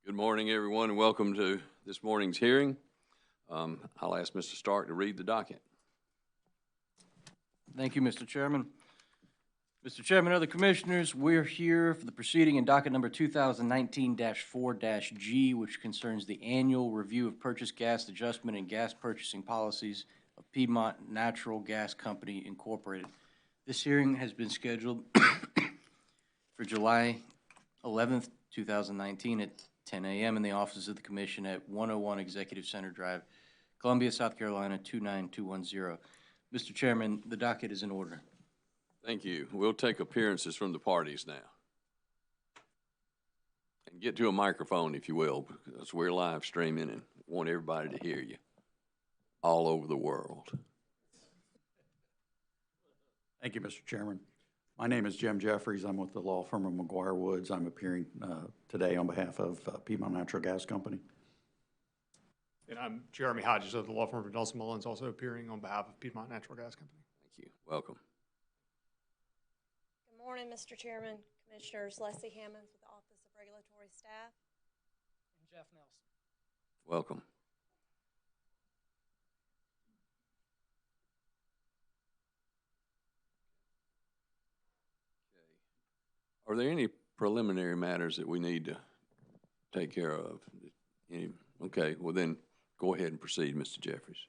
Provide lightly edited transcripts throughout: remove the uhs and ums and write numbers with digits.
Good morning, everyone, and welcome to this morning's hearing. I'll ask Mr. Stark to read the docket. Thank you, Mr. Chairman. Mr. Chairman, other commissioners, we're here for the proceeding in docket number 2019-4-G, which concerns the annual review of purchase gas adjustment and gas purchasing policies of Piedmont Natural Gas Company, Incorporated. This hearing has been scheduled for July 11th, 2019 at 10 a.m. in the offices of the Commission at 101 Executive Center Drive, Columbia, South Carolina, 29210. Mr. Chairman, the docket is in order. Thank you. We'll take appearances from the parties now. And get to a microphone, if you will, because we're live streaming and want everybody to hear you all over the world. Thank you, Mr. Chairman. My name is Jim Jeffries. I'm with the law firm of McGuire Woods. I'm appearing today on behalf of Piedmont Natural Gas Company. And I'm Jeremy Hodges of the law firm of Nelson Mullins, also appearing on behalf of Piedmont Natural Gas Company. Thank you. Welcome. Good morning, Mr. Chairman, Commissioners. Leslie Hammonds with the Office of Regulatory Staff. And Jeff Nelson. Welcome. Are there any preliminary matters that we need to take care of? Okay, well then go ahead and proceed, Mr. Jeffries.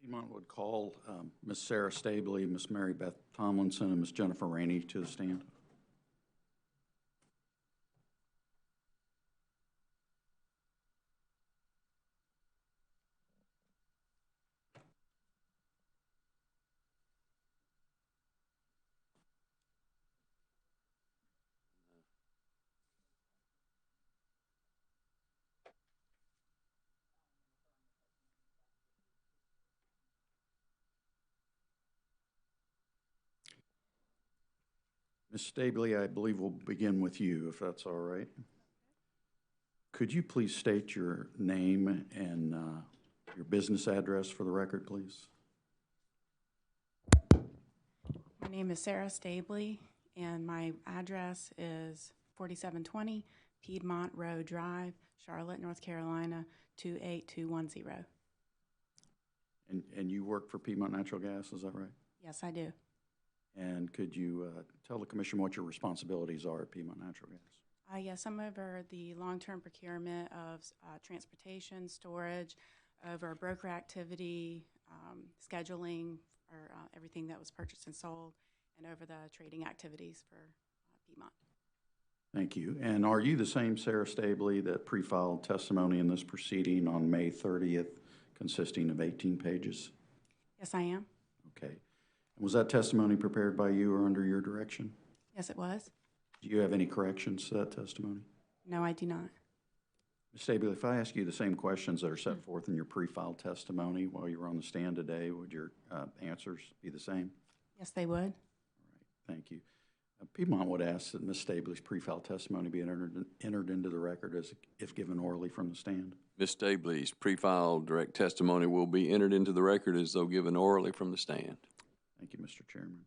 Piedmont would call Ms. Sarah Stabley, Ms. Mary Beth Tomlinson, and Ms. Jennifer Rainey to the stand. Ms. Stabley, I believe we'll begin with you, if that's all right. Could you please state your name and your business address for the record, please? My name is Sarah Stabley, and my address is 4720 Piedmont Road Drive, Charlotte, North Carolina, 28210. And you work for Piedmont Natural Gas, is that right? Yes, I do. And could you tell the Commission what your responsibilities are at Piedmont Natural Gas? Yes, I'm over the long-term procurement of transportation, storage, over broker activity, scheduling for everything that was purchased and sold, and over the trading activities for Piedmont. Thank you. And are you the same Sarah Stabley that pre-filed testimony in this proceeding on May 30th, consisting of 18 pages? Yes, I am. Okay. Was that testimony prepared by you or under your direction? Yes, it was. Do you have any corrections to that testimony? No, I do not. Ms. Stabley, if I ask you the same questions that are set forth in your pre-filed testimony while you were on the stand today, would your answers be the same? Yes, they would. All right, thank you. Piedmont would ask that Ms. Stabley's pre-filed testimony be entered into the record as if given orally from the stand. Ms. Stabley's pre-filed direct testimony will be entered into the record as though given orally from the stand. Thank you, Mr. Chairman.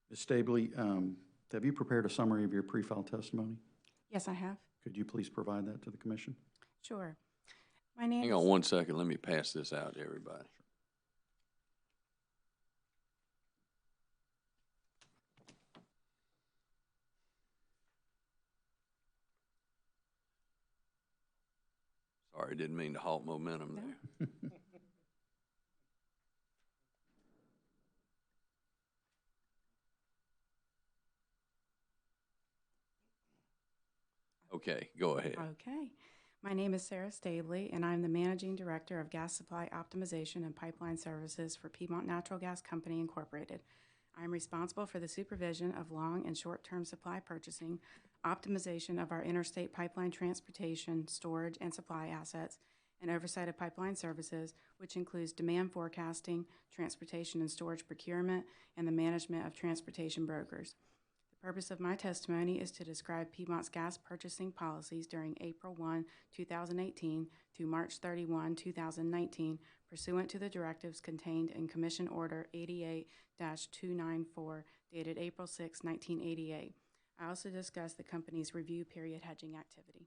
Ms. Stabley, have you prepared a summary of your pre-filed testimony? Yes, I have. Could you please provide that to the Commission? Sure. My name Hang on one second. Let me pass this out to everybody. Sorry, didn't mean to halt momentum there. Okay, go ahead. Okay. My name is Sarah Stabley, and I'm the Managing Director of Gas Supply Optimization and Pipeline Services for Piedmont Natural Gas Company, Incorporated. I am responsible for the supervision of long and short-term supply purchasing, optimization of our interstate pipeline transportation, storage, and supply assets, and oversight of pipeline services, which includes demand forecasting, transportation and storage procurement, and the management of transportation brokers. The purpose of my testimony is to describe Piedmont's gas purchasing policies during April 1, 2018 through March 31, 2019, pursuant to the directives contained in Commission Order 88-294 dated April 6, 1988. I also discussed the company's review period hedging activity.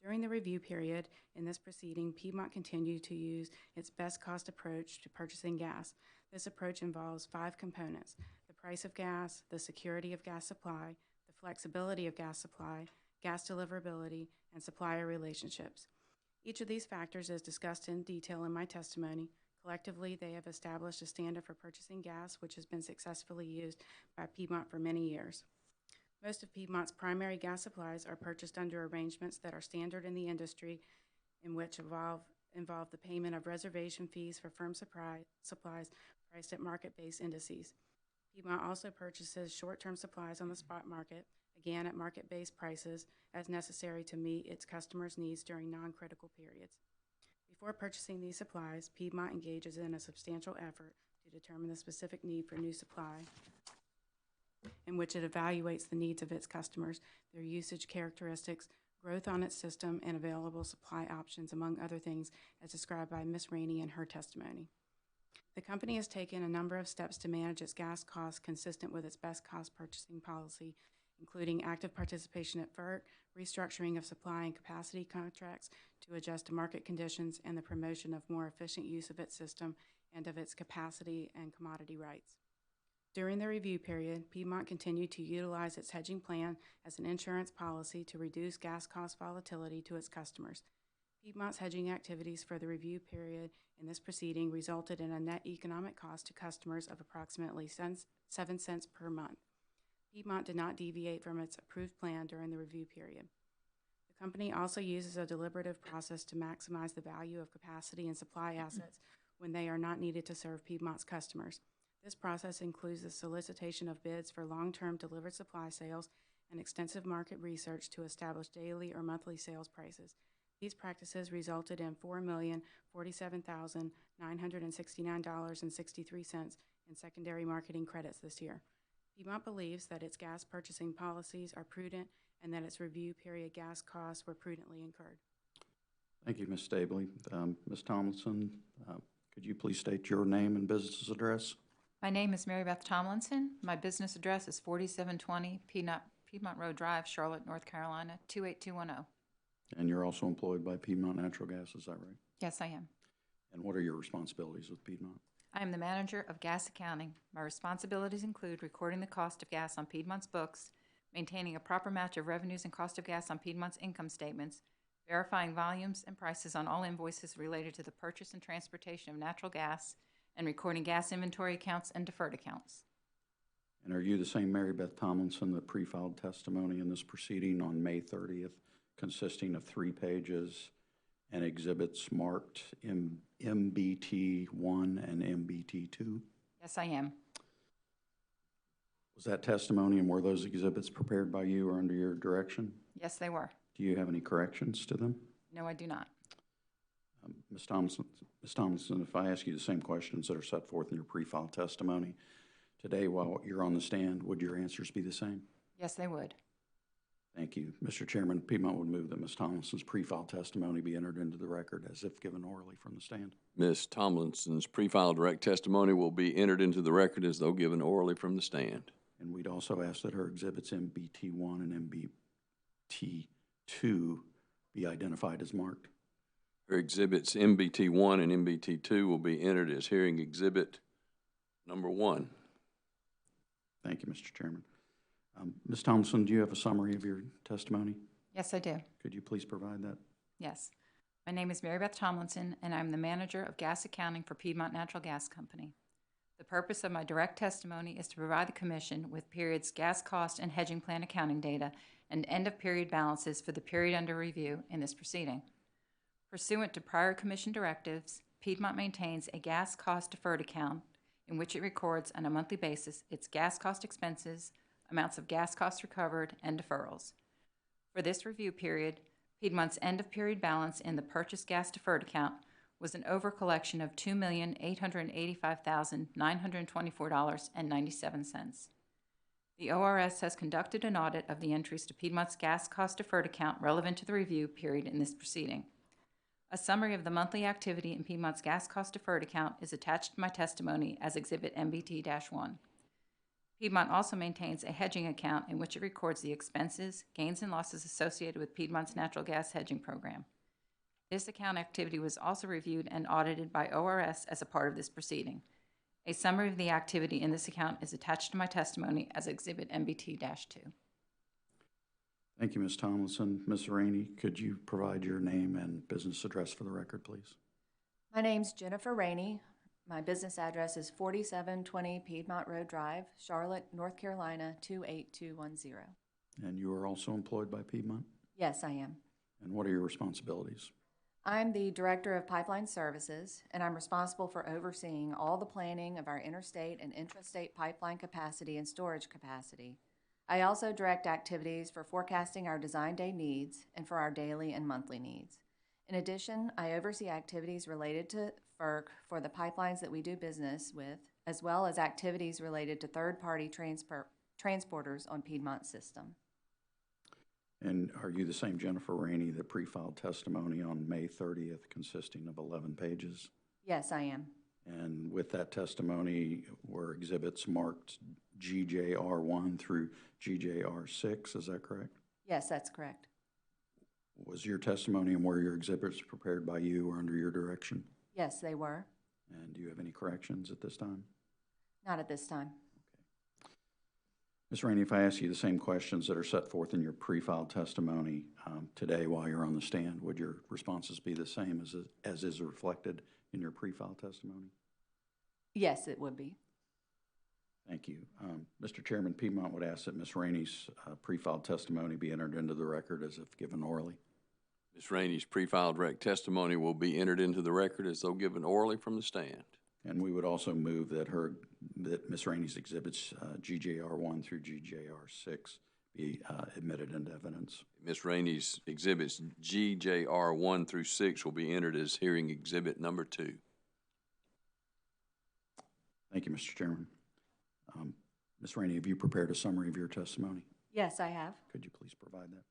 During the review period in this proceeding, Piedmont continued to use its best cost approach to purchasing gas. This approach involves 5 components: the price of gas, the security of gas supply, the flexibility of gas supply, gas deliverability, and supplier relationships. Each of these factors is discussed in detail in my testimony. Collectively, they have established a standard for purchasing gas, which has been successfully used by Piedmont for many years. Most of Piedmont's primary gas supplies are purchased under arrangements that are standard in the industry, in which involve the payment of reservation fees for firm supplies priced at market-based indices. Piedmont also purchases short-term supplies on the spot market, again at market-based prices, as necessary to meet its customers' needs during non-critical periods. Before purchasing these supplies, Piedmont engages in a substantial effort to determine the specific need for new supply, in which it evaluates the needs of its customers, their usage characteristics, growth on its system, and available supply options, among other things, as described by Ms. Rainey in her testimony. The company has taken a number of steps to manage its gas costs consistent with its best cost purchasing policy, including active participation at FERC, restructuring of supply and capacity contracts to adjust to market conditions, and the promotion of more efficient use of its system and of its capacity and commodity rights. During the review period, Piedmont continued to utilize its hedging plan as an insurance policy to reduce gas cost volatility to its customers. Piedmont's hedging activities for the review period in this proceeding resulted in a net economic cost to customers of approximately 7 cents per month. Piedmont did not deviate from its approved plan during the review period. The company also uses a deliberative process to maximize the value of capacity and supply assets when they are not needed to serve Piedmont's customers. This process includes the solicitation of bids for long-term delivered supply sales and extensive market research to establish daily or monthly sales prices. These practices resulted in $4,047,969.63 in secondary marketing credits this year. Piedmont believes that its gas purchasing policies are prudent and that its review period gas costs were prudently incurred. Thank you, Ms. Stabley. Ms. Tomlinson, could you please state your name and business address? My name is Mary Beth Tomlinson. My business address is 4720 Piedmont Road Drive, Charlotte, North Carolina, 28210. And you're also employed by Piedmont Natural Gas, is that right? Yes, I am. And what are your responsibilities with Piedmont? I am the manager of gas accounting. My responsibilities include recording the cost of gas on Piedmont's books, maintaining a proper match of revenues and cost of gas on Piedmont's income statements, verifying volumes and prices on all invoices related to the purchase and transportation of natural gas, and recording gas inventory accounts and deferred accounts. And are you the same Mary Beth Tomlinson that pre-filed testimony in this proceeding on May 30th, consisting of 3 pages and exhibits marked MBT1 and MBT2? Yes, I am. Was that testimony and were those exhibits prepared by you or under your direction? Yes, they were. Do you have any corrections to them? No, I do not. Ms. Tomlinson, if I ask you the same questions that are set forth in your pre-filed testimony today while you're on the stand, would your answers be the same? Yes, they would. Thank you. Mr. Chairman, Piedmont would move that Ms. Tomlinson's pre-filed testimony be entered into the record as if given orally from the stand. Ms. Tomlinson's pre-filed direct testimony will be entered into the record as though given orally from the stand. And we'd also ask that her exhibits MBT1 and MBT2 be identified as marked. Her exhibits MBT1 and MBT2 will be entered as hearing exhibit number 1. Thank you, Mr. Chairman. Ms. Thompson, do you have a summary of your testimony? Yes, I do. Could you please provide that? Yes. My name is Mary Beth Tomlinson, and I'm the manager of gas accounting for Piedmont Natural Gas Company. The purpose of my direct testimony is to provide the Commission with periods gas cost and hedging plan accounting data and end-of-period balances for the period under review in this proceeding. Pursuant to prior Commission directives, Piedmont maintains a gas cost deferred account in which it records on a monthly basis its gas cost expenses, amounts of gas costs recovered, and deferrals. For this review period, Piedmont's end-of-period balance in the purchased gas deferred account was an overcollection of $2,885,924.97. The ORS has conducted an audit of the entries to Piedmont's gas cost deferred account relevant to the review period in this proceeding. A summary of the monthly activity in Piedmont's gas cost deferred account is attached to my testimony as Exhibit MBT-1. Piedmont also maintains a hedging account in which it records the expenses, gains, and losses associated with Piedmont's natural gas hedging program. This account activity was also reviewed and audited by ORS as a part of this proceeding. A summary of the activity in this account is attached to my testimony as Exhibit MBT-2. Thank you, Ms. Tomlinson. Ms. Rainey, could you provide your name and business address for the record, please? My name's Jennifer Rainey. My business address is 4720 Piedmont Road Drive, Charlotte, North Carolina, 28210. And you are also employed by Piedmont? Yes, I am. And what are your responsibilities? I'm the Director of Pipeline Services, and I'm responsible for overseeing all the planning of our interstate and intrastate pipeline capacity and storage capacity. I also direct activities for forecasting our design day needs and for our daily and monthly needs. In addition, I oversee activities related to FERC for the pipelines that we do business with, as well as activities related to third-party transporters on Piedmont's system. And are you the same Jennifer Rainey that pre-filed testimony on May 30th consisting of 11 pages? Yes, I am. And with that testimony were exhibits marked GJR1 through GJR6, is that correct? Yes, that's correct. Was your testimony and were your exhibits prepared by you or under your direction? Yes, they were. And do you have any corrections at this time? Not at this time. Ms. Rainey, if I ask you the same questions that are set forth in your pre-filed testimony today while you're on the stand, would your responses be the same as is reflected in your pre-filed testimony? Yes, it would be. Thank you. Mr. Chairman, Piedmont would ask that Ms. Rainey's pre-filed testimony be entered into the record as if given orally. Ms. Rainey's pre-filed testimony will be entered into the record as though given orally from the stand. And we would also move that Ms. Rainey's exhibits GJR1 through GJR6 be admitted into evidence. Ms. Rainey's exhibits GJR1 through 6 will be entered as hearing exhibit number 2. Thank you, Mr. Chairman. Ms. Rainey, have you prepared a summary of your testimony? Yes, I have. Could you please provide that?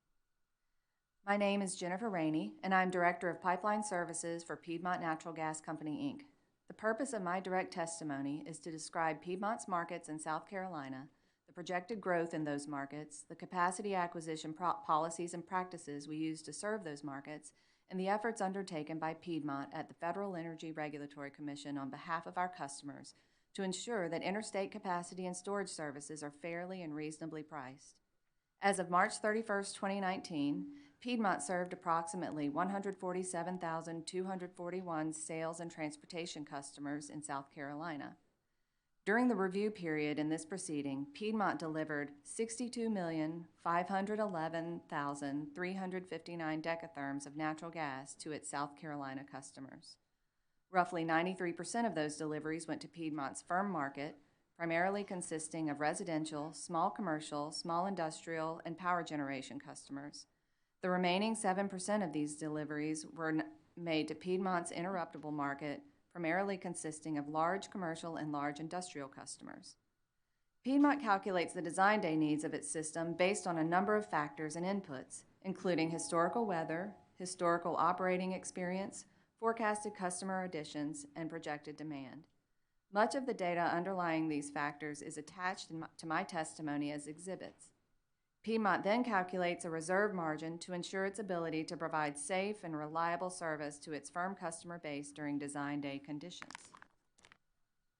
My name is Jennifer Rainey, and I'm Director of Pipeline Services for Piedmont Natural Gas Company, Inc. The purpose of my direct testimony is to describe Piedmont's markets in South Carolina, the projected growth in those markets, the capacity acquisition policies and practices we use to serve those markets, and the efforts undertaken by Piedmont at the Federal Energy Regulatory Commission on behalf of our customers to ensure that interstate capacity and storage services are fairly and reasonably priced. As of March 31st, 2019, Piedmont served approximately 147,241 sales and transportation customers in South Carolina. During the review period in this proceeding, Piedmont delivered 62,511,359 decatherms of natural gas to its South Carolina customers. Roughly 93% of those deliveries went to Piedmont's firm market, primarily consisting of residential, small commercial, small industrial, and power generation customers. The remaining 7% of these deliveries were made to Piedmont's interruptible market, primarily consisting of large commercial and large industrial customers. Piedmont calculates the design day needs of its system based on a number of factors and inputs, including historical weather, historical operating experience, forecasted customer additions, and projected demand. Much of the data underlying these factors is attached to my testimony as exhibits. Piedmont then calculates a reserve margin to ensure its ability to provide safe and reliable service to its firm customer base during design day conditions.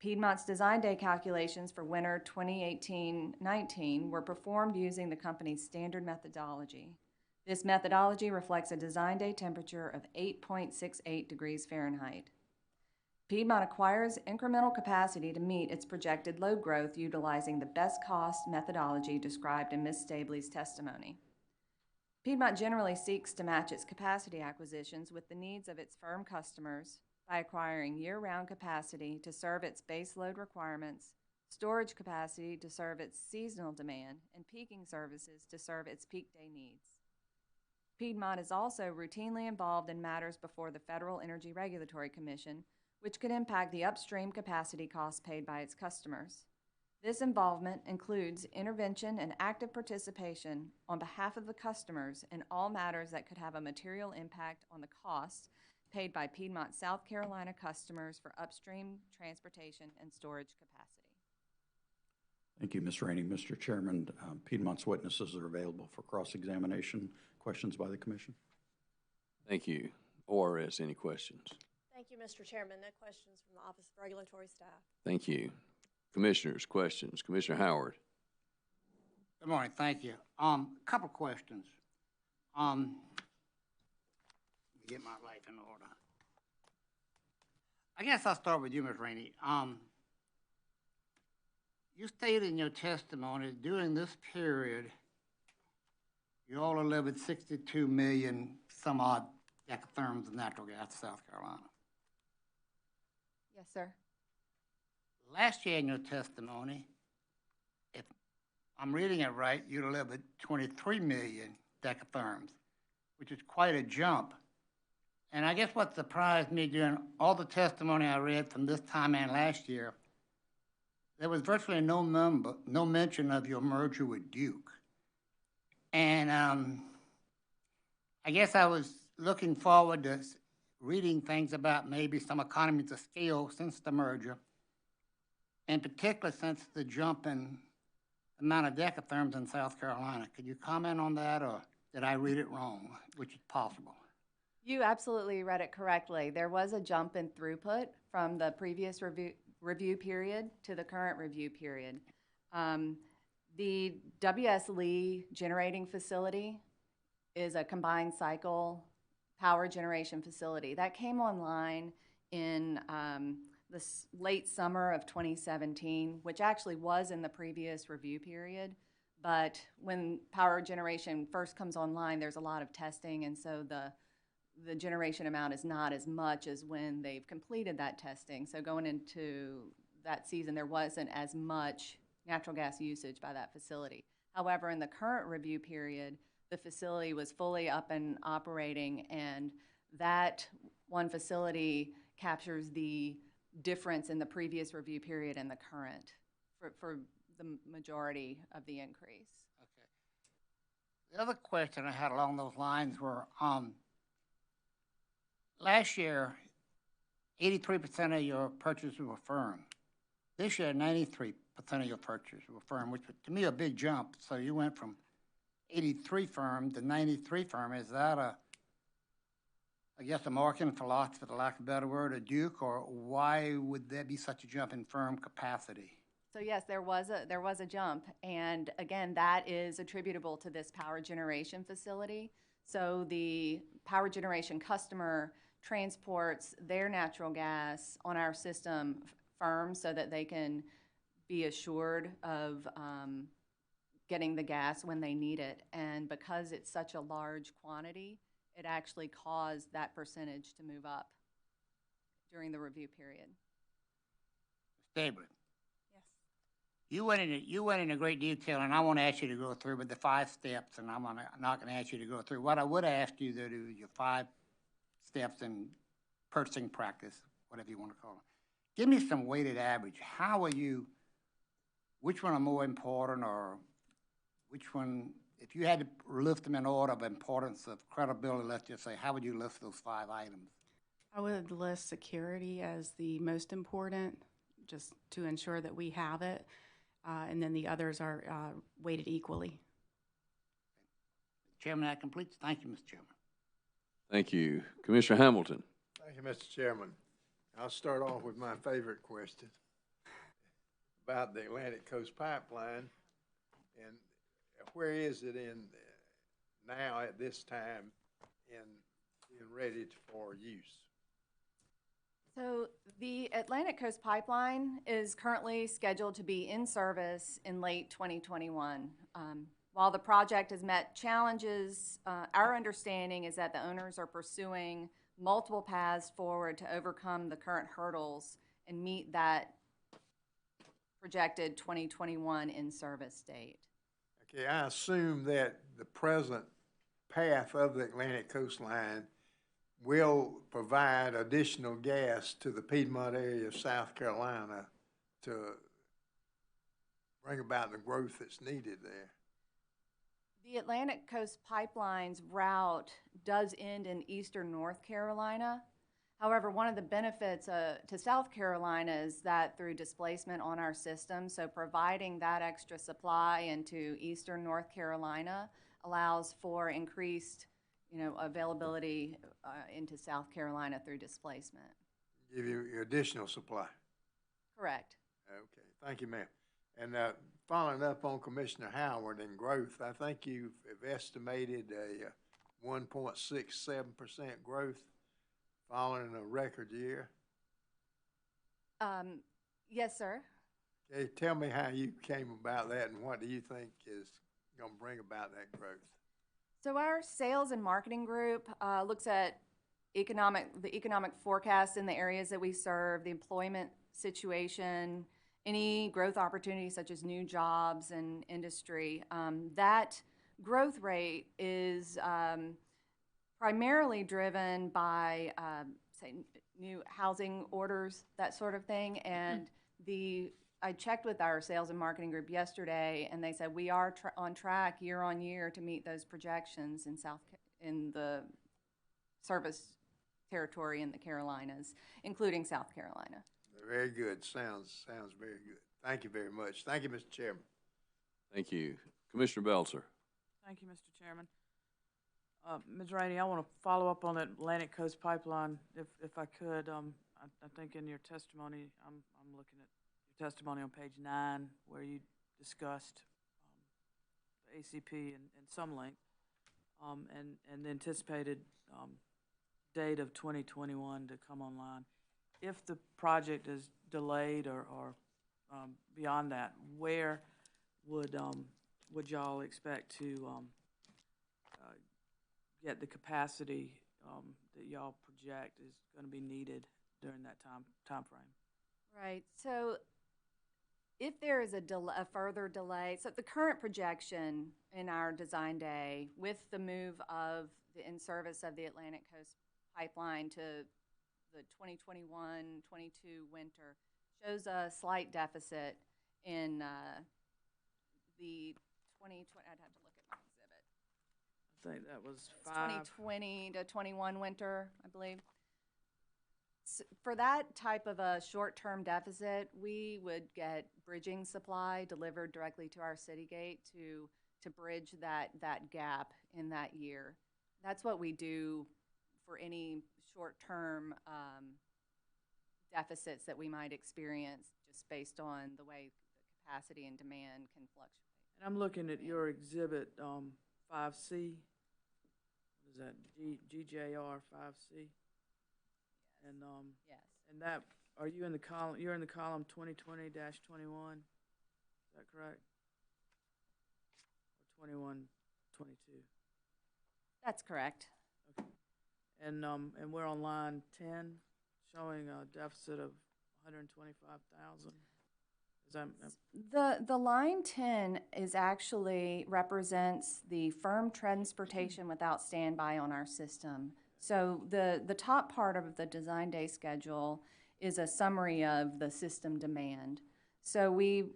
Piedmont's design day calculations for winter 2018-19 were performed using the company's standard methodology. This methodology reflects a design day temperature of 8.68 degrees Fahrenheit. Piedmont acquires incremental capacity to meet its projected load growth utilizing the best cost methodology described in Ms. Stabley's testimony. Piedmont generally seeks to match its capacity acquisitions with the needs of its firm customers by acquiring year-round capacity to serve its base load requirements, storage capacity to serve its seasonal demand, and peaking services to serve its peak day needs. Piedmont is also routinely involved in matters before the Federal Energy Regulatory Commission, which could impact the upstream capacity costs paid by its customers. This involvement includes intervention and active participation on behalf of the customers in all matters that could have a material impact on the costs paid by Piedmont South Carolina customers for upstream transportation and storage capacity. Thank you, Ms. Rainey. Mr. Chairman, Piedmont's witnesses are available for cross-examination. Questions by the commission? Thank you. ORS, any questions? Thank you, Mr. Chairman. No questions from the Office of Regulatory Staff. Thank you. Commissioners, questions? Commissioner Howard. Good morning, thank you. Couple questions. Let me get my life in order. I guess I'll start with you, Ms. Rainey. You stated in your testimony during this period, you all delivered 62 million some odd decatherms of natural gas to South Carolina. Yes, sir. Last year in your testimony, if I'm reading it right, you delivered 23 million decatherms, which is quite a jump. And I guess what surprised me during all the testimony I read from this time and last year, there was virtually no mention of your merger with Duke. And I guess I was looking forward to reading things about maybe some economies of scale since the merger, in particular since the jump in amount of decatherms in South Carolina. Could you comment on that, or did I read it wrong, which is possible? You absolutely read it correctly. There was a jump in throughput from the previous review period to the current review period. The W.S. Lee generating facility is a combined cycle power generation facility that came online in the late summer of 2017, which actually was in the previous review period. But when power generation first comes online, there's a lot of testing, and so the generation amount is not as much as when they've completed that testing. So going into that season, there wasn't as much natural gas usage by that facility. However, in the current review period, the facility was fully up and operating, and that one facility captures the difference in the previous review period and the current for the majority of the increase. Okay. The other question I had along those lines were, last year, 83% of your purchases were firm. This year, 93% of your purchases were firm, which was, to me, a big jump. So you went from 83 firm to 93 firm. Is that I guess, a marketing philosophy, for the lack of a better word, at Duke, or why would there be such a jump in firm capacity? So yes, there was a jump, and again, that is attributable to this power generation facility. So the power generation customer transports their natural gas on our system firm so that they can be assured of getting the gas when they need it. And because it's such a large quantity, it actually caused that percentage to move up during the review period. Stable. Yes. You went into great detail, and I want to ask you to go through with the 5 steps, and I'm not going to ask you to go through. What I would ask you to do, your 5 steps in purchasing practice, whatever you want to call it. Give me some weighted average. Which one are more important, or which one, if you had to lift them in order of importance of credibility, let's just say, how would you list those 5 items? I would list security as the most important, just to ensure that we have it, and then the others are weighted equally. Chairman, that completes. Thank you, Mr. Chairman. Thank you. Commissioner Hamilton. Thank you, Mr. Chairman. I'll start off with my favorite question about the Atlantic Coast Pipeline, and where is it in now at this time in being ready for use? So the Atlantic Coast Pipeline is currently scheduled to be in service in late 2021. While the project has met challenges, our understanding is that the owners are pursuing multiple paths forward to overcome the current hurdles and meet that projected 2021 in-service date. Okay, I assume that the present path of the Atlantic Coast Line will provide additional gas to the Piedmont area of South Carolina to bring about the growth that's needed there. The Atlantic Coast Pipeline's route does end in eastern North Carolina. However, one of the benefits to South Carolina is that through displacement on our system, so providing that extra supply into eastern North Carolina allows for increased, availability into South Carolina through displacement. Give you additional supply. Correct. Okay, thank you, ma'am. And following up on Commissioner Howard and growth, I think you've estimated a 1.67% growth following a record year. Yes, sir. Okay, tell me how you came about that and what do you think is going to bring about that growth? So our sales and marketing group looks at the economic forecast in the areas that we serve, the employment situation, any growth opportunities such as new jobs and industry. That growth rate is primarily driven by, say, new housing orders, that sort of thing. And I checked with our sales and marketing group yesterday, and they said we are on track year on year to meet those projections in the service territory in the Carolinas, including South Carolina. Very good. Sounds very good. Thank you very much. Thank you, Mr. Chairman. Thank you. Commissioner Belzer. Thank you, Mr. Chairman. Ms. Rainey, I want to follow up on that Atlantic Coast Pipeline, if I could. I think in your testimony, I'm looking at your testimony on page 9, where you discussed the ACP in some length, and the anticipated date of 2021 to come online. If the project is delayed or beyond that, where would y'all expect to get the capacity that y'all project is going to be needed during that time frame? Right. So if there is a further delay, so the current projection in our design day with the move of the in-service of the Atlantic Coast Pipeline to the 2021-22 winter shows a slight deficit in the 2020. I'd have to look at my exhibit. I think that was 2020 to 21 winter, I believe. So for that type of a short-term deficit, we would get bridging supply delivered directly to our city gate to bridge that gap in that year. That's what we do for any short-term deficits that we might experience just based on the way the capacity and demand can fluctuate. And I'm looking at your exhibit 5C. What is that? GJR 5C. And yes. And that, are you in the column? You're in the column 2020-21. Is that correct? Or 21-22. That's correct. Okay. And we're on line 10, showing a deficit of 125,000. The line 10 is actually represents the firm transportation without standby on our system. So the top part of the design day schedule is a summary of the system demand. So we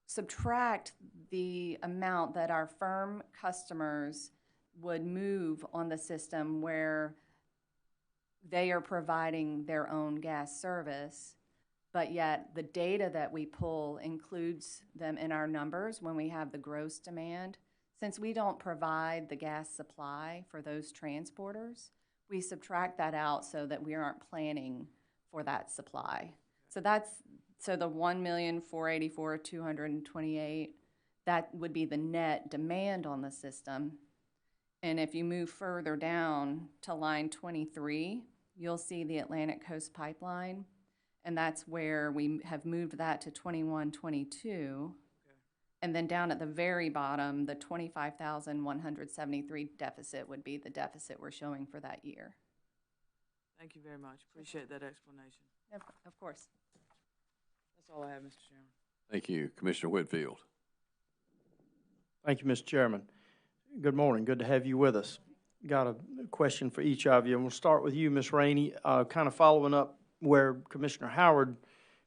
subtract the amount that our firm customers would move on the system where they are providing their own gas service, but yet the data that we pull includes them in our numbers when we have the gross demand. Since we don't provide the gas supply for those transporters, we subtract that out so that we aren't planning for that supply. So the 1,484,228, that would be the net demand on the system. And if you move further down to line 23, you'll see the Atlantic Coast Pipeline, and that's where we have moved that to 21-22. Okay. And then down at the very bottom, the 25,173 deficit would be the deficit we're showing for that year. Thank you very much. Appreciate that explanation. Of course. That's all I have, Mr. Chairman. Thank you. Commissioner Whitfield. Thank you, Mr. Chairman. Good morning. Good to have you with us. Got a question for each of you, and we'll start with you, Ms. Rainey, kind of following up where Commissioner Howard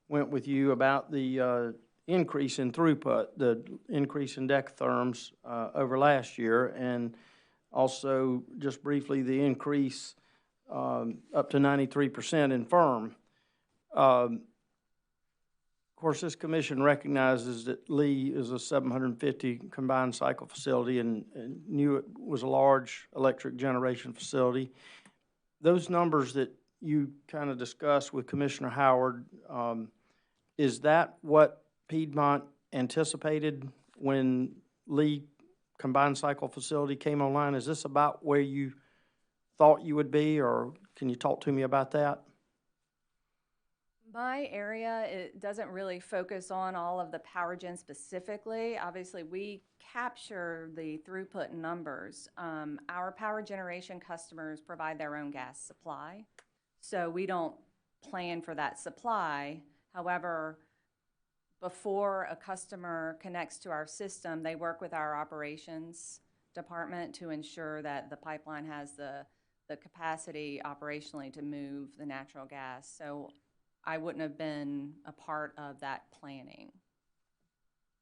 went with you about the increase in throughput, the increase in decatherms over last year, and also just briefly the increase up to 93% in firm. Of course, this commission recognizes that Lee is a 750 combined cycle facility and knew it was a large electric generation facility. Those numbers that you kind of discussed with Commissioner Howard, is that what Piedmont anticipated when Lee combined cycle facility came online? Is this about where you thought you would be, or can you talk to me about that? My area, it doesn't really focus on all of the power gen specifically. Obviously, we capture the throughput numbers. Our power generation customers provide their own gas supply, so we don't plan for that supply. However, before a customer connects to our system, they work with our operations department to ensure that the pipeline has the capacity operationally to move the natural gas. So I wouldn't have been a part of that planning,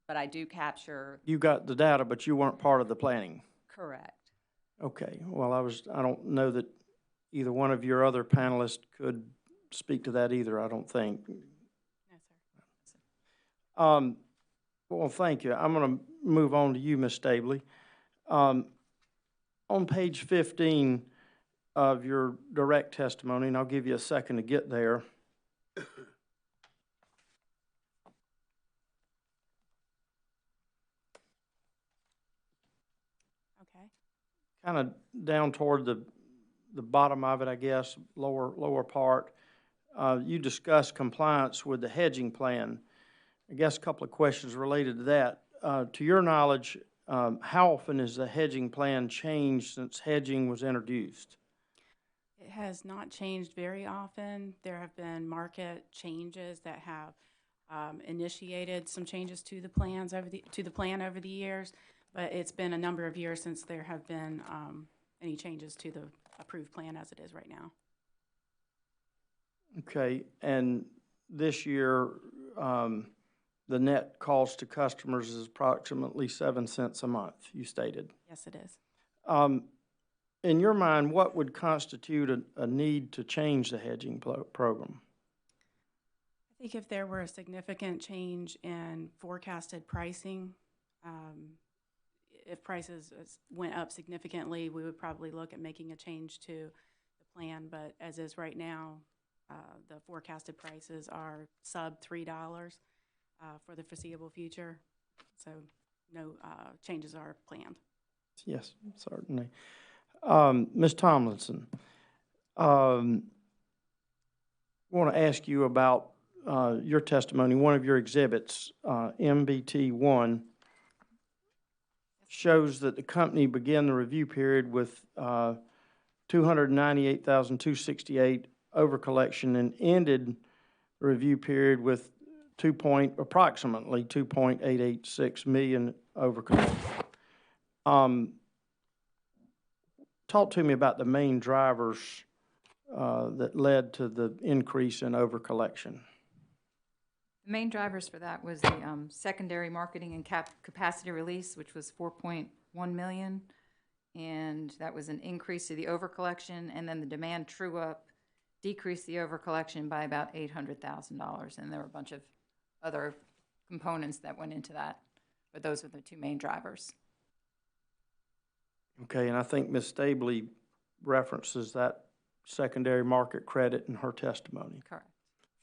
but I do capture. You got the data, but you weren't part of the planning. Correct. Okay, well, I don't know that either one of your other panelists could speak to that either, I don't think. No, sir. Well, thank you. I'm going to move on to you, Ms. Stabley. On page 15 of your direct testimony, and I'll give you a second to get there. Okay. Kind of down toward the bottom of it, I guess, lower part, you discussed compliance with the hedging plan. I guess a couple of questions related to that. To your knowledge, how often has the hedging plan changed since hedging was introduced? It has not changed very often. There have been market changes that have initiated some changes to the plans to the plan over the years, but it's been a number of years since there have been any changes to the approved plan as it is right now. Okay, and this year, the net cost to customers is approximately 7 cents a month, you stated. Yes, it is. In your mind, what would constitute a need to change the hedging program? I think if there were a significant change in forecasted pricing, if prices went up significantly, we would probably look at making a change to the plan. But as is right now, the forecasted prices are sub $3 for the foreseeable future. So no changes are planned. Yes, certainly. Ms. Tomlinson, I want to ask you about your testimony. One of your exhibits, MBT1, shows that the company began the review period with $298,268 overcollection and ended the review period with approximately $2.886 million overcollection. Talk to me about the main drivers that led to the increase in overcollection. The main drivers for that was the secondary marketing and capacity release, which was $4.1 million, and that was an increase to the overcollection, and then the demand true-up decreased the overcollection by about $800,000, and there were a bunch of other components that went into that, but those are the two main drivers. Okay, and I think Ms. Stabley references that secondary market credit in her testimony. Correct.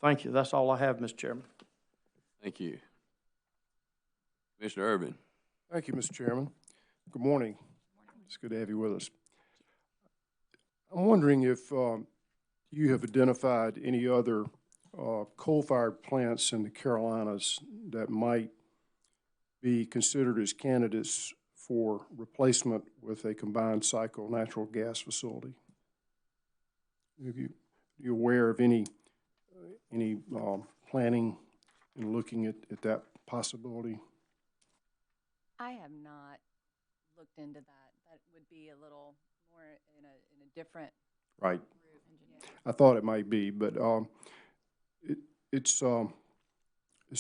Thank you. That's all I have, Mr. Chairman. Thank you. Commissioner Urban. Thank you, Mr. Chairman. Good morning. It's good to have you with us. I'm wondering if you have identified any other coal-fired plants in the Carolinas that might be considered as candidates for replacement with a combined cycle natural gas facility. Are you aware of any planning in looking at that possibility? I have not looked into that. That would be a little more in a different Right. group. I thought it might be, but it's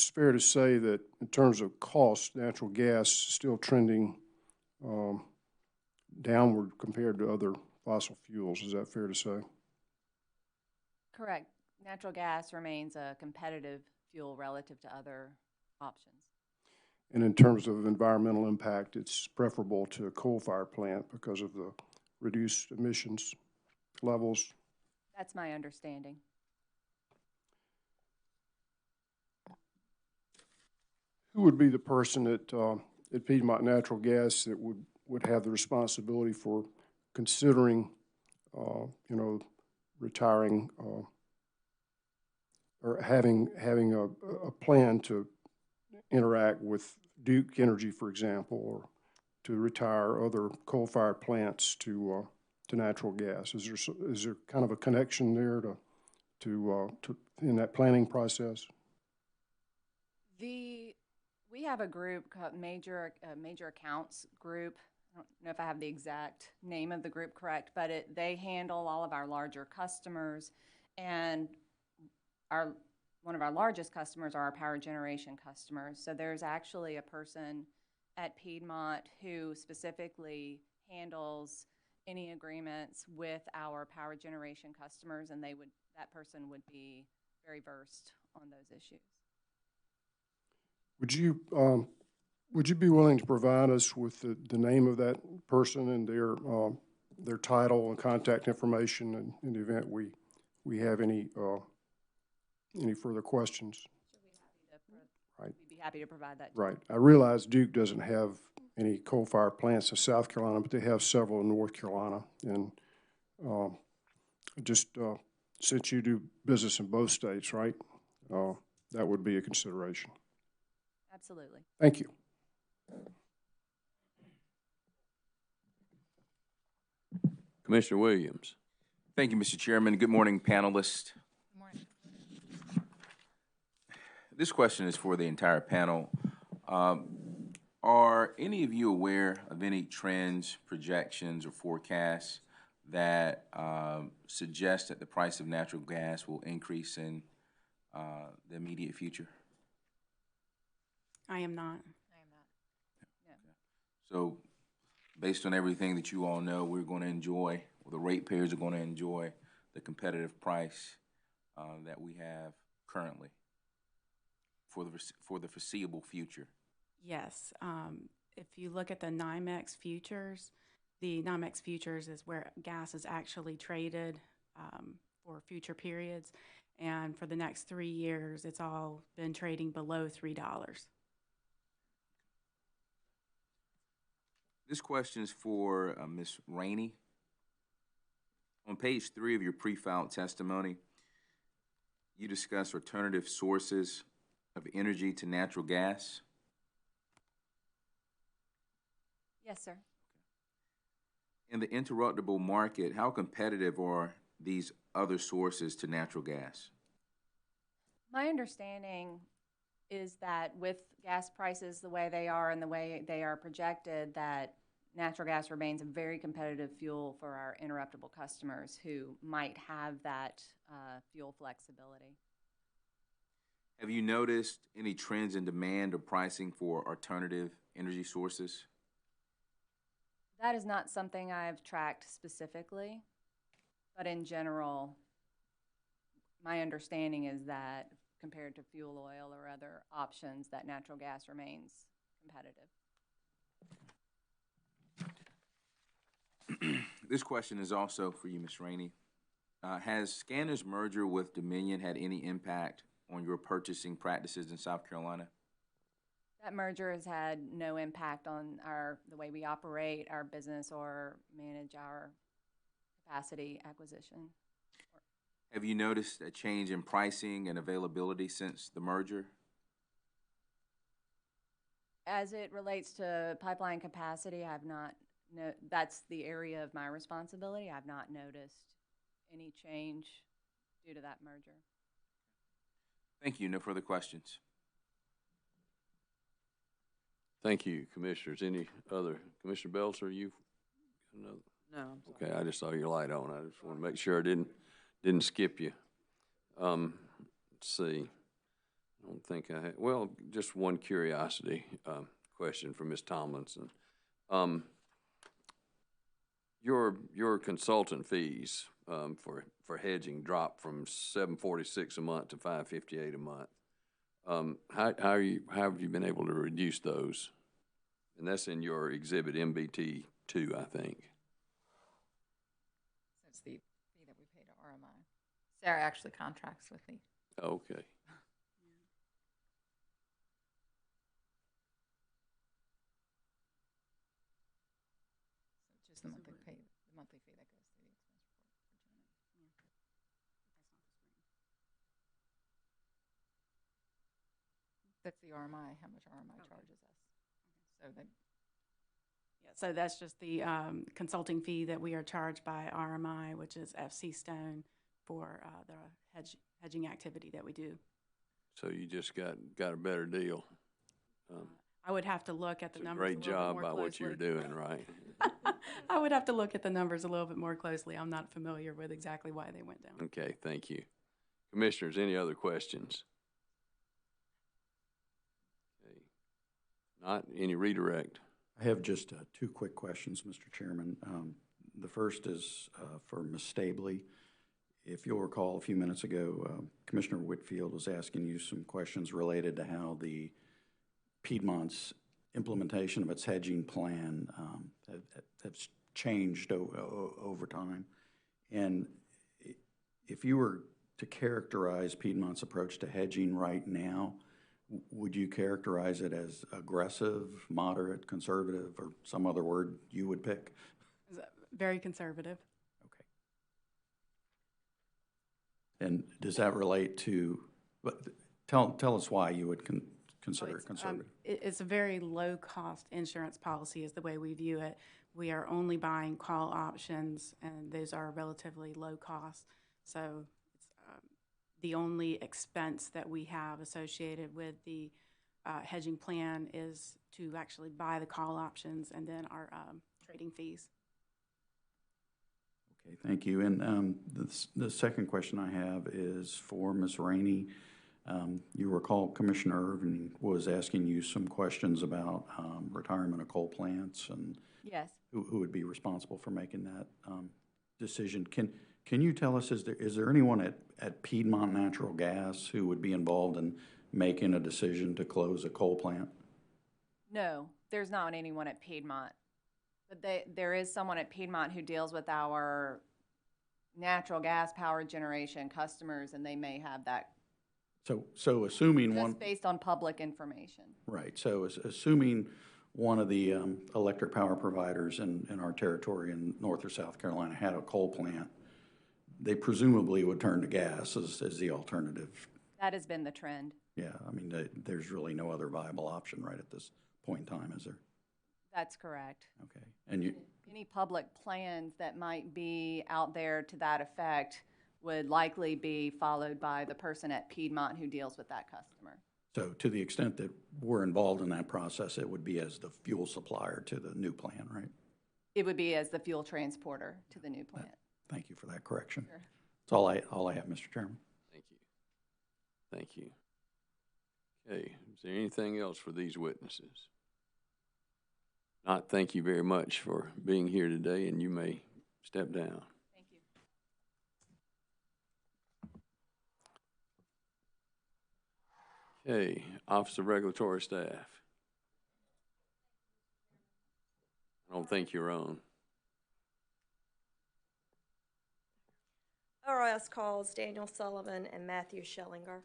fair to say that in terms of cost, natural gas is still trending downward compared to other fossil fuels. Is that fair to say? Correct. Natural gas remains a competitive fuel relative to other options. And in terms of environmental impact, it's preferable to a coal-fired plant because of the reduced emissions levels. That's my understanding. Who would be the person at Piedmont Natural Gas that would have the responsibility for considering, you know, retiring or having a plan to interact with Duke Energy, for example, or to retire other coal-fired plants to natural gas? Is there kind of a connection there to in that planning process? We have a group called major accounts group. I don't know if I have the exact name of the group correct, but they handle all of our larger customers, and one of our largest customers are our power generation customers. So there's actually a person at Piedmont who specifically handles any agreements with our power generation customers, and that person would be very versed on those issues. Would you be willing to provide us with the name of that person and their title and contact information in the event we have any further questions? Right. We'd be happy to provide that. Right. I realize Duke doesn't have any coal-fired plants in South Carolina, but they have several in North Carolina. And since you do business in both states, right, that would be a consideration. Absolutely. Thank you. Commissioner Williams. Thank you, Mr. Chairman. Good morning, panelists. Good morning. This question is for the entire panel. Are any of you aware of any trends, projections, or forecasts that suggest that the price of natural gas will increase in the immediate future? I am not. So, based on everything that you all know, we're going to enjoy, or the ratepayers are going to enjoy, the competitive price that we have currently for the foreseeable future. Yes. If you look at the NYMEX futures, the NYMEX futures is where gas is actually traded for future periods. And for the next 3 years, it's all been trading below $3. This question is for Ms. Rainey. On page 3 of your pre-filed testimony, you discuss alternative sources of energy to natural gas. Yes, sir. In the interruptible market, how competitive are these other sources to natural gas? My understanding is that with gas prices the way they are and the way they are projected, that natural gas remains a very competitive fuel for our interruptible customers who might have that fuel flexibility. Have you noticed any trends in demand or pricing for alternative energy sources? That is not something I've tracked specifically, but in general, my understanding is that compared to fuel oil or other options, that natural gas remains competitive. This question is also for you, Ms. Rainey. Has Scanner's merger with Dominion had any impact on your purchasing practices in South Carolina? That merger has had no impact on the way we operate our business or manage our capacity acquisition. Have you noticed a change in pricing and availability since the merger? As it relates to pipeline capacity, I have not. That's the area of my responsibility. I've not noticed any change due to that merger. Thank you. No further questions. Thank you, Commissioners. Any other? Commissioner Belzer, you? Another? No, I'm sorry. Okay, I just saw your light on. I just want to make sure I didn't skip you. Let's see. I don't think I had, well, just one curiosity question for Ms. Tomlinson. Your consultant fees, for hedging dropped from $746 a month to $558 a month. How have you been able to reduce those? And that's in your exhibit MBT 2, I think. That's the fee that we pay to RMI. Sarah actually contracts with me. Okay. Just the monthly fee that goes through the expense report. That's the RMI, how much RMI charges us. So that, Yeah, so that's just the consulting fee that we are charged by RMI, which is FC Stone, for the hedging activity that we do. So you just got a better deal. I would have to look at the It's a numbers great a little bit job more by what you're closely. doing, right? I would have to look at the numbers a little bit more closely. I'm not familiar with exactly why they went down. Okay, thank you. Commissioners, any other questions? Okay. Not any redirect. I have just two quick questions, Mr. Chairman. The first is for Ms. Stabley. If you'll recall, a few minutes ago, Commissioner Whitfield was asking you some questions related to how the Piedmont's implementation of its hedging plan have changed over time. And if you were to characterize Piedmont's approach to hedging right now, would you characterize it as aggressive, moderate, conservative, or some other word you would pick? Very conservative. Okay. And does that relate to, tell us why you would consider it conservative? It's a very low-cost insurance policy is the way we view it. We are only buying call options, and those are relatively low cost. So it's, the only expense that we have associated with the hedging plan is to actually buy the call options and then our trading fees. Okay, thank you. And the second question I have is for Ms. Rainey. You recall Commissioner Irvin was asking you some questions about retirement of coal plants and Yes. who would be responsible for making that decision. Can you tell us, is there anyone at Piedmont Natural Gas who would be involved in making a decision to close a coal plant? No, there's not anyone at Piedmont. But there is someone at Piedmont who deals with our natural gas power generation customers, and they may have that So assuming one, just based on public information. right, so assuming one of the electric power providers in our territory in North or South Carolina had a coal plant, they presumably would turn to gas as the alternative. That has been the trend. Yeah, I mean, there's really no other viable option right at this point in time, is there? That's correct. Okay, and you, Any public plans that might be out there to that effect would likely be followed by the person at Piedmont who deals with that customer. so to the extent that we're involved in that process, it would be as the fuel supplier to the new plant, right? It would be as the fuel transporter to the new plant. Thank you for that correction. Sure. That's all I have, Mr. Chairman. Thank you. Thank you. Okay, is there anything else for these witnesses? Not, thank you very much for being here today, and you may step down. Thank you. Okay, Office of Regulatory Staff. I don't think you're on. ORS calls Daniel Sullivan and Matthew Schellinger.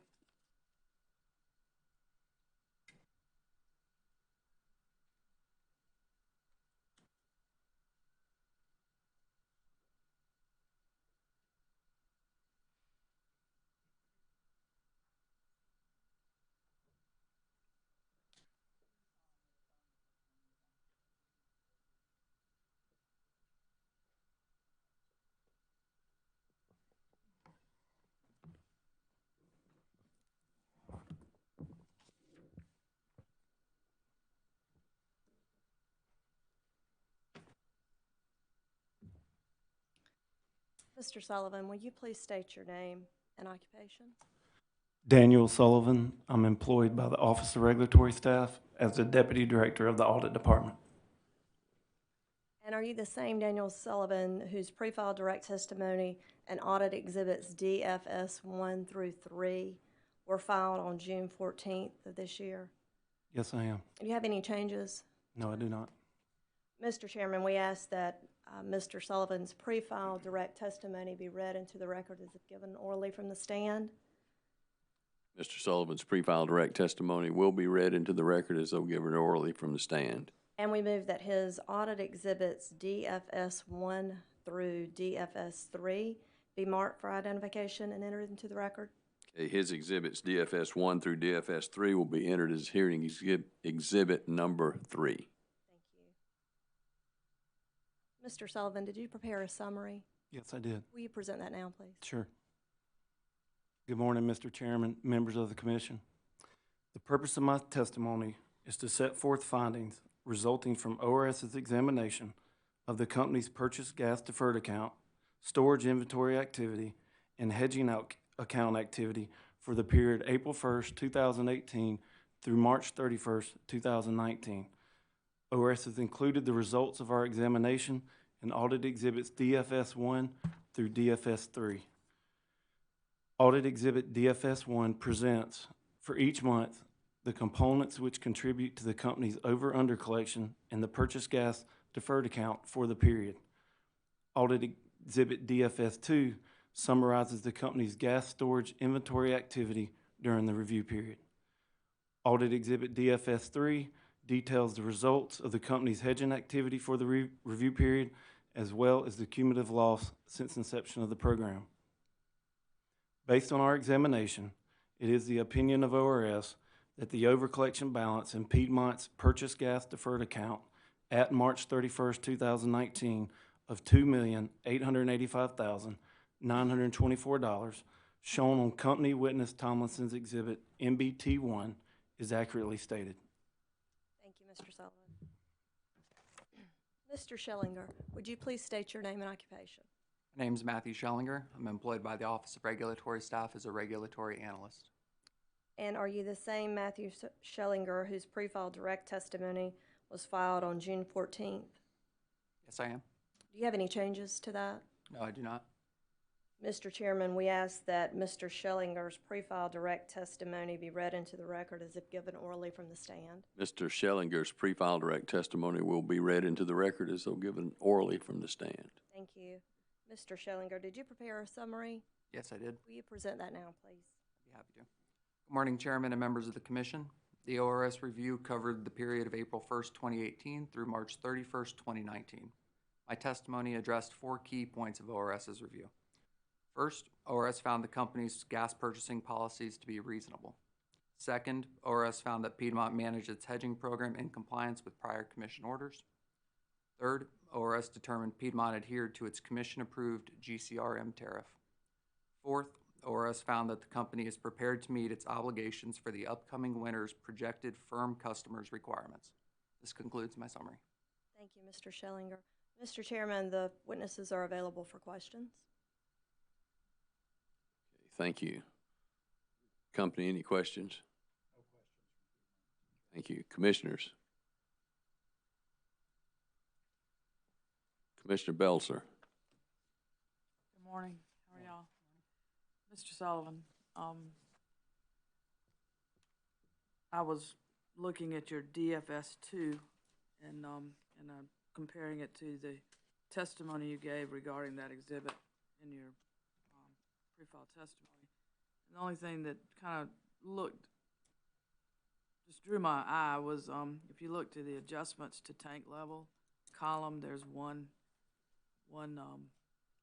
Mr. Sullivan, will you please state your name and occupation? Daniel Sullivan. I'm employed by the Office of Regulatory Staff as the Deputy Director of the Audit Department. And are you the same Daniel Sullivan whose pre-filed direct testimony and audit exhibits DFS 1 through 3 were filed on June 14th of this year? Yes, I am. Do you have any changes? No, I do not. Mr. Chairman, we ask that Mr. Sullivan's pre-filed direct testimony be read into the record as if given orally from the stand. Mr. Sullivan's pre-filed direct testimony will be read into the record as though given orally from the stand. And we move that his audit exhibits DFS 1 through DFS 3 be marked for identification and entered into the record. Okay, his exhibits DFS 1 through DFS 3 will be entered as hearing exhibit number 3. Thank you. Mr. Sullivan, did you prepare a summary? Yes, I did. Will you present that now, please? Sure. Good morning, Mr. Chairman, members of the commission. The purpose of my testimony is to set forth findings resulting from ORS's examination of the company's purchased gas deferred account, storage inventory activity, and hedging account activity for the period April 1st, 2018 through March 31st, 2019. ORS has included the results of our examination in audit exhibits DFS 1 through DFS 3. Audit exhibit DFS 1 presents, for each month, the components which contribute to the company's over-under collection in the purchased gas deferred account for the period. Audit exhibit DFS 2 summarizes the company's gas storage inventory activity during the review period. Audit exhibit DFS 3 details the results of the company's hedging activity for the review period, as well as the cumulative loss since inception of the program. Based on our examination, it is the opinion of ORS that the overcollection balance in Piedmont's purchased gas deferred account at March 31st, 2019 of $2,885,924 shown on company witness Tomlinson's exhibit MBT1 is accurately stated. Thank you, Mr. Sullivan. Mr. Schellinger, would you please state your name and occupation? My name is Matthew Schellinger. I'm employed by the Office of Regulatory Staff as a regulatory analyst. And are you the same Matthew Schellinger whose pre-filed direct testimony was filed on June 14th? Yes, I am. Do you have any changes to that? No, I do not. Mr. Chairman, we ask that Mr. Schellinger's pre-filed direct testimony be read into the record as if given orally from the stand. Mr. Schellinger's pre-filed direct testimony will be read into the record as though given orally from the stand. Thank you. Mr. Schellinger, did you prepare a summary? Yes, I did. Will you present that now, please? I'd be happy to. Good morning, Chairman and members of the Commission. The ORS review covered the period of April 1st, 2018 through March 31st, 2019. My testimony addressed 4 key points of ORS's review. First, ORS found the company's gas purchasing policies to be reasonable. Second, ORS found that Piedmont managed its hedging program in compliance with prior Commission orders. Third, ORS determined Piedmont adhered to its Commission-approved GCRM tariff. Fourth, ORS found that the company is prepared to meet its obligations for the upcoming winter's projected firm customers' requirements. This concludes my summary. Thank you, Mr. Schellinger. Mr. Chairman, the witnesses are available for questions. Thank you. Company, any questions? No questions. Thank you. Commissioners? Commissioner Belser. Good morning. How are y'all? Mr. Sullivan, I was looking at your DFS 2 and comparing it to the testimony you gave regarding that exhibit in your pre-filed testimony. And the only thing that kind of just drew my eye was if you look to the adjustments to tank level column, there's one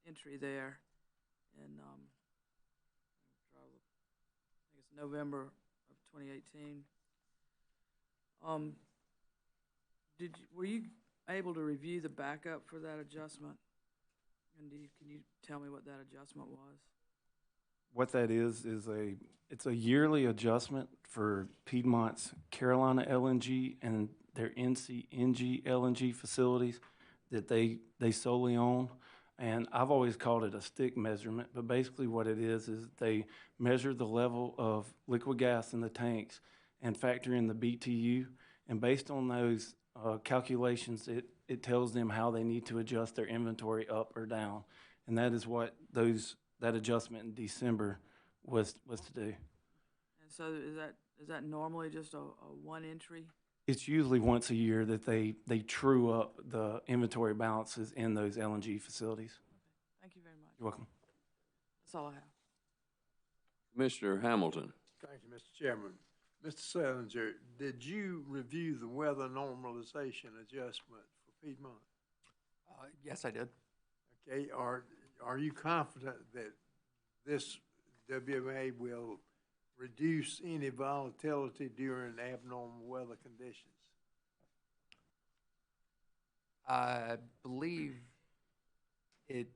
entry there, and I think it's November of 2018. Were you able to review the backup for that adjustment? And can you tell me what that adjustment was? What that is it's a yearly adjustment for Piedmont's Carolina LNG and their NG LNG facilities that they solely own. And I've always called it a stick measurement, but basically what it is they measure the level of liquid gas in the tanks and factor in the BTU. And based on those calculations, it tells them how they need to adjust their inventory up or down. And that is what that adjustment in December was to do. And so is that normally just a one entry? It's usually once a year that they true up the inventory balances in those LNG facilities. Thank you very much. You're welcome. That's all I have. Commissioner Hamilton. Thank you, Mr. Chairman. Mr. Selinger, did you review the weather normalization adjustment for Piedmont? Yes, I did. Okay, are you confident that this WMA will reduce any volatility during abnormal weather conditions? I believe it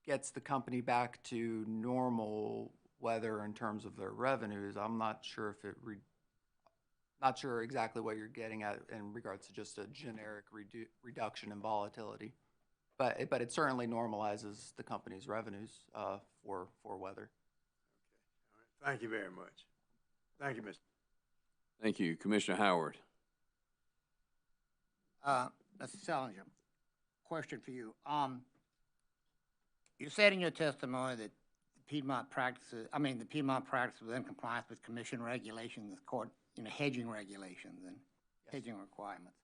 gets the company back to normal weather in terms of their revenues. I'm not sure if it not sure exactly what you're getting at in regards to just a generic reduction in volatility, but it certainly normalizes the company's revenues for weather. Okay. All right. Thank you very much. Thank you, Mr. Thank you. Commissioner Howard. Mr. Salinger, question for you. You said in your testimony that the Piedmont practice was in compliance with commission regulations, hedging regulations and hedging requirements.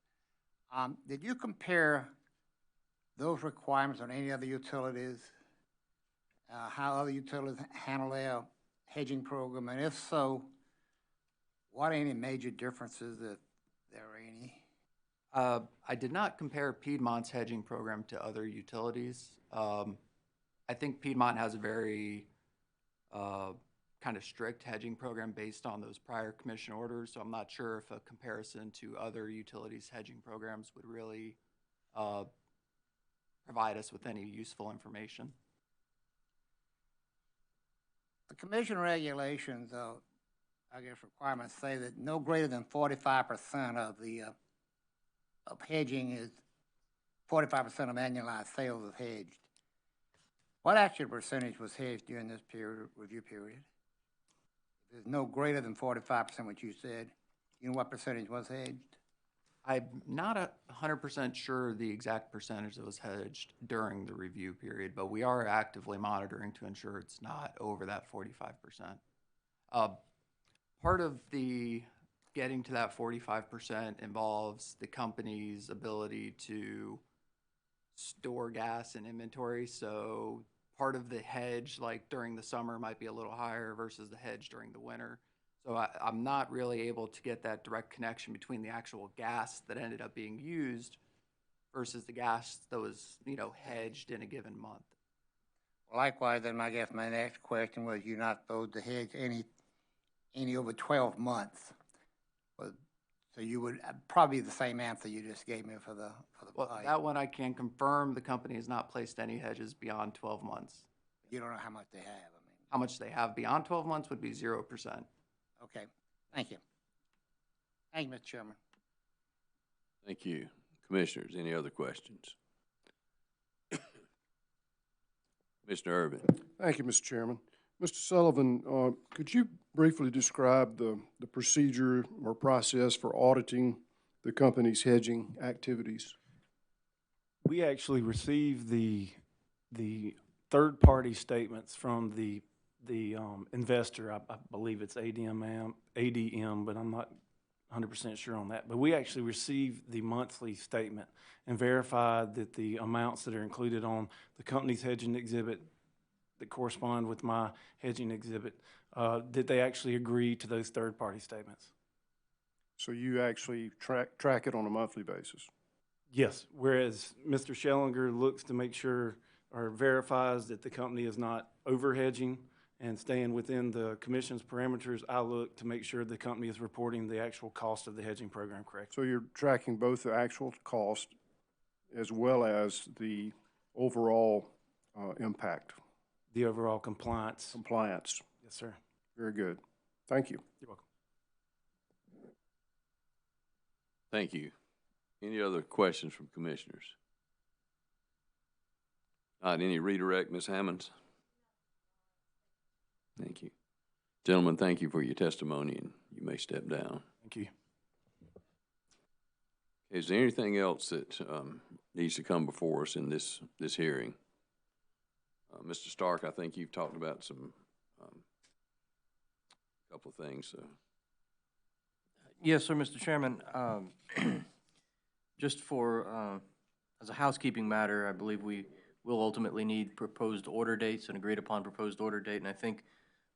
Did you compare those requirements on any other utilities? How other utilities handle their hedging program? And if so, what are any major differences, if there are any? I did not compare Piedmont's hedging program to other utilities. I think Piedmont has a very kind of strict hedging program based on those prior commission orders, so I'm not sure if a comparison to other utilities' hedging programs would really provide us with any useful information. The commission regulations, requirements say that no greater than 45% of hedging is 45% of annualized sales is hedged. What actual percentage was hedged during this review period? There's no greater than 45%, what you said. You know what percentage was hedged? I'm not 100% sure the exact percentage that was hedged during the review period, but we are actively monitoring to ensure it's not over that 45%. Part of the getting to that 45% involves the company's ability to store gas in inventory. So part of the hedge, like during the summer, might be a little higher versus the hedge during the winter. So I'm not really able to get that direct connection between the actual gas that ended up being used versus the gas that was, hedged in a given month. Likewise, then my next question was, you're not supposed to hedge any over 12 months. So you would probably the same answer you just gave me for the pipe. That one I can confirm. The company has not placed any hedges beyond 12 months. You don't know how much they have. How much they have beyond 12 months would be 0%. Okay. Thank you. Thank you, Mr. Chairman. Thank you. Commissioners, any other questions? Mr. Urban. Thank you, Mr. Chairman. Mr. Sullivan, could you briefly describe the procedure or process for auditing the company's hedging activities? We actually receive the third-party statements from the investor. I believe it's ADM, but I'm not 100% sure on that. But we actually receive the monthly statement and verify that the amounts that are included on the company's hedging exhibit that correspond with my hedging exhibit, that they actually agree to those third-party statements. So you actually track it on a monthly basis? Yes, whereas Mr. Schellinger looks to make sure or verifies that the company is not over-hedging and staying within the commission's parameters, I look to make sure the company is reporting the actual cost of the hedging program correctly. So you're tracking both the actual cost as well as the overall impact? The overall compliance. Compliance. Yes, sir. Very good. Thank you. You're welcome. Thank you. Any other questions from commissioners? Any redirect, Ms. Hammonds? Thank you. Gentlemen, thank you for your testimony, and you may step down. Thank you. Is there anything else that needs to come before us in this hearing? Mr. Stark, I think you've talked about some couple of things. So. Yes, sir, Mr. Chairman. Just for, as a housekeeping matter, I believe we will ultimately need proposed order dates, an agreed upon proposed order date, and I think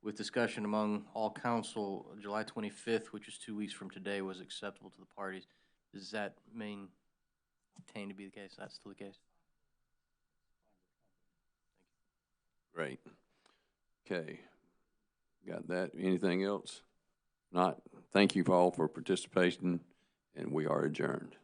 with discussion among all council, July 25th, which is 2 weeks from today, was acceptable to the parties. Does that maintain to be the case? That's still the case? Great. Okay. Got that? Anything else? Not. Thank you all for participating, and we are adjourned.